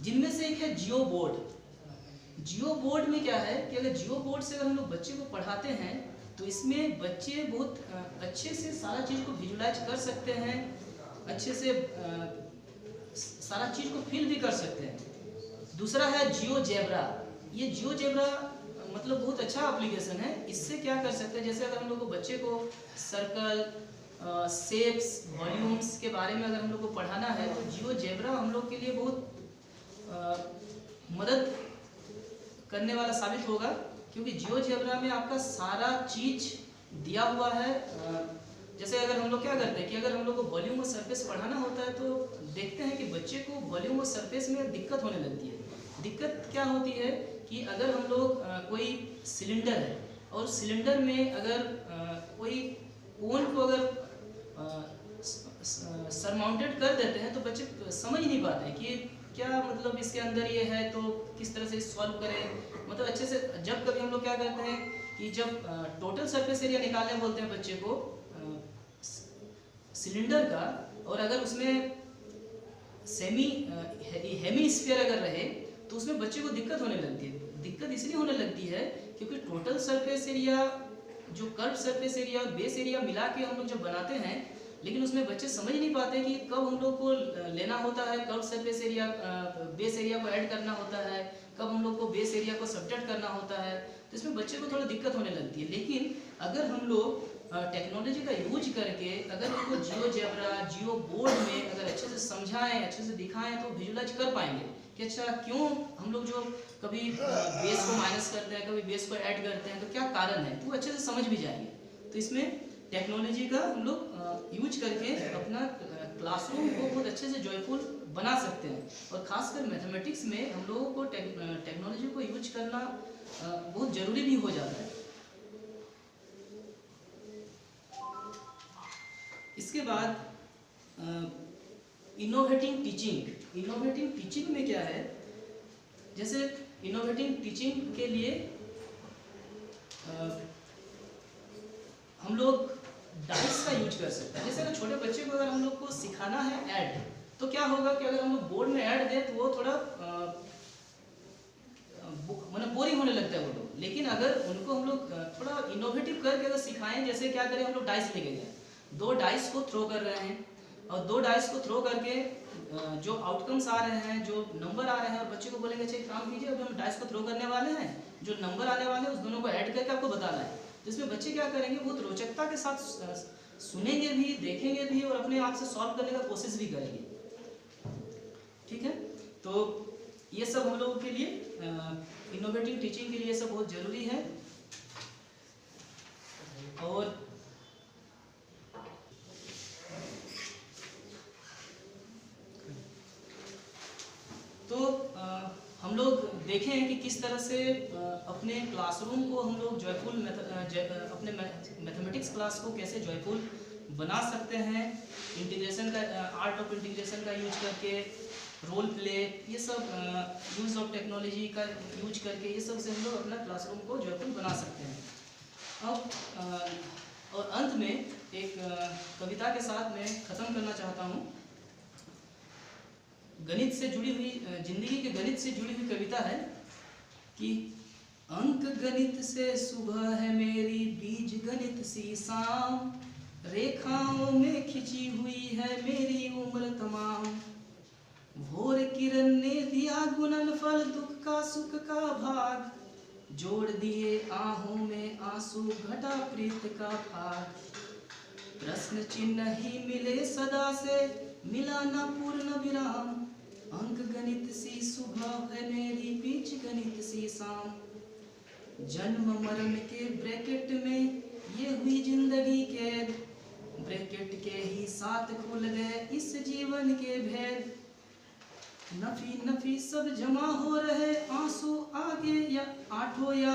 जिनमें से एक है जियो बोर्ड। जियो बोर्ड में क्या है कि अगर जियो बोर्ड से अगर हम लोग बच्चे को पढ़ाते हैं तो इसमें बच्चे बहुत अच्छे से सारा चीज़ को विजुलाइज कर सकते हैं, अच्छे से सारा चीज़ को फील भी कर सकते हैं। दूसरा है जियो जेब्रा। ये जियो जेब्रा मतलब बहुत अच्छा एप्लीकेशन है। इससे क्या कर सकते हैं, जैसे अगर हम लोग को बच्चे को सर्कल, शेप्स, वॉल्यूम्स के बारे में अगर हम लोग को पढ़ाना है तो जियो जेब्रा हम लोग के लिए बहुत मदद करने वाला साबित होगा, क्योंकि जियो जेब्रा में आपका सारा चीज दिया हुआ है। जैसे अगर हम लोग क्या करते हैं कि अगर हम लोग को वॉल्यूम और सरफेस पढ़ाना होता है तो देखते हैं कि बच्चे को वॉल्यूम और सरफेस में दिक्कत होने लगती है। दिक्कत क्या होती है कि अगर हम लोग कोई सिलेंडर है और सिलेंडर में अगर कोई कोन को अगर सरमाउंटेड कर देते हैं तो बच्चे समझ नहीं पाते हैं कि क्या मतलब इसके अंदर ये है, तो किस तरह से सॉल्व करें। मतलब अच्छे से जब कभी हम लोग क्या करते हैं कि जब टोटल सरफेस एरिया निकालने बोलते हैं बच्चे को सिलेंडर का, और अगर उसमें हेमी स्फीयर अगर रहे तो उसमें बच्चे को दिक्कत होने लगती है। दिक्कत इसलिए होने लगती है क्योंकि टोटल सरफेस एरिया, जो कर्व सरफेस एरिया और बेस एरिया मिला के हम लोग जब बनाते हैं, लेकिन उसमें बच्चे समझ नहीं पाते कि कब हम लोग को लेना होता है, कब सरफेस एरिया बेस एरिया को ऐड करना होता है, कब हम लोग को बेस एरिया को सब्ट्रैक्ट करना होता है। तो इसमें बच्चे को थोड़ा दिक्कत होने लगती है। लेकिन अगर हम लोग टेक्नोलॉजी का यूज करके अगर उनको जियो जेब्रा, जियो बोर्ड में अगर अच्छे से समझाएं, अच्छे से दिखाएं तो विजुलाइज कर पाएंगे कि अच्छा क्यों हम लोग जो कभी बेस को माइनस करते हैं, कभी बेस को ऐड करते हैं, तो क्या कारण है, तो अच्छे से समझ भी जाएंगे। तो इसमें टेक्नोलॉजी का हम लोग यूज करके अपना क्लासरूम को बहुत अच्छे से जॉयफुल बना सकते हैं। और खासकर मैथमेटिक्स में हम लोगों को टेक्नोलॉजी को यूज करना बहुत ज़रूरी भी हो जाता है। इसके बाद इनोवेटिंग टीचिंग। इनोवेटिंग टीचिंग में क्या है, जैसे इनोवेटिंग टीचिंग के लिए हम लोग डाइस का यूज कर सकते हैं। जैसे अगर छोटे बच्चे को अगर हम लोग को सिखाना है ऐड, तो क्या होगा कि अगर हम लोग बोर्ड में ऐड दें तो वो थोड़ा मतलब बोरिंग होने लगता है वो लोग। लेकिन अगर उनको हम लोग थोड़ा इनोवेटिव करके अगर सिखाएं, जैसे क्या करें, हम लोग डाइस लेके गए, 2 डाइस को थ्रो कर रहे हैं और 2 डाइस को थ्रो करके जो आउटकम्स आ रहे हैं, जो नंबर आ रहे हैं, और बच्चे को बोलेंगे अच्छा काम कीजिए, अब हम डाइस को थ्रो करने वाले हैं, जो नंबर आने वाले हैं उस दोनों को ऐड करके आपको बताना है। तो इसमें बच्चे क्या करेंगे, बहुत रोचकता के साथ सुनेंगे भी, देखेंगे भी और अपने आप से सॉल्व करने का कोशिश भी करेंगे। ठीक है, तो ये सब हम लोगों के लिए इनोवेटिव टीचिंग के लिए सब बहुत ज़रूरी है। और तो हम लोग देखें कि किस तरह से अपने क्लासरूम को हम लोग जॉयफुल अपने मैथमेटिक्स क्लास को कैसे जॉयफुल बना सकते हैं। इंटीग्रेशन का, आर्ट ऑफ इंटीग्रेशन का यूज करके, रोल प्ले, ये सब यूज़ ऑफ टेक्नोलॉजी का यूज करके, ये सब से हम लोग अपना क्लासरूम को जॉयफुल बना सकते हैं। अब और अंत में एक कविता के साथ मैं ख़त्म करना चाहता हूँ। गणित से जुड़ी हुई, जिंदगी के गणित से जुड़ी हुई कविता है कि अंक गणित से सुबह है मेरी, बीज गणित सी शाम, रेखाओं में खिंची हुई है मेरी उम्र तमाम, भोर किरण ने दिया गुणनफल, दुख का सुख का भाग, जोड़ दिए आहों में आंसू, घटा प्रीत का भाग, प्रश्न चिन्ह ही मिले सदा से, मिला न पूर्ण विराम, अंक गणित सी सुबह है मेरी, बीज गणित सी शाम, जन्म मरण के ब्रैकेट में ये हुई जिंदगी कैद, ब्रैकेट के ही साथ खुल गए इस जीवन के भेद, नफी नफी सब जमा हो रहे, आंसू आगे या आठों या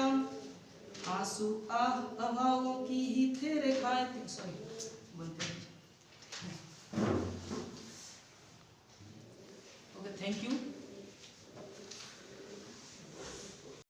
आंसू आह अभावों की ही थे रेखाएं। सॉरी बोलते हैं। Okay, thank you.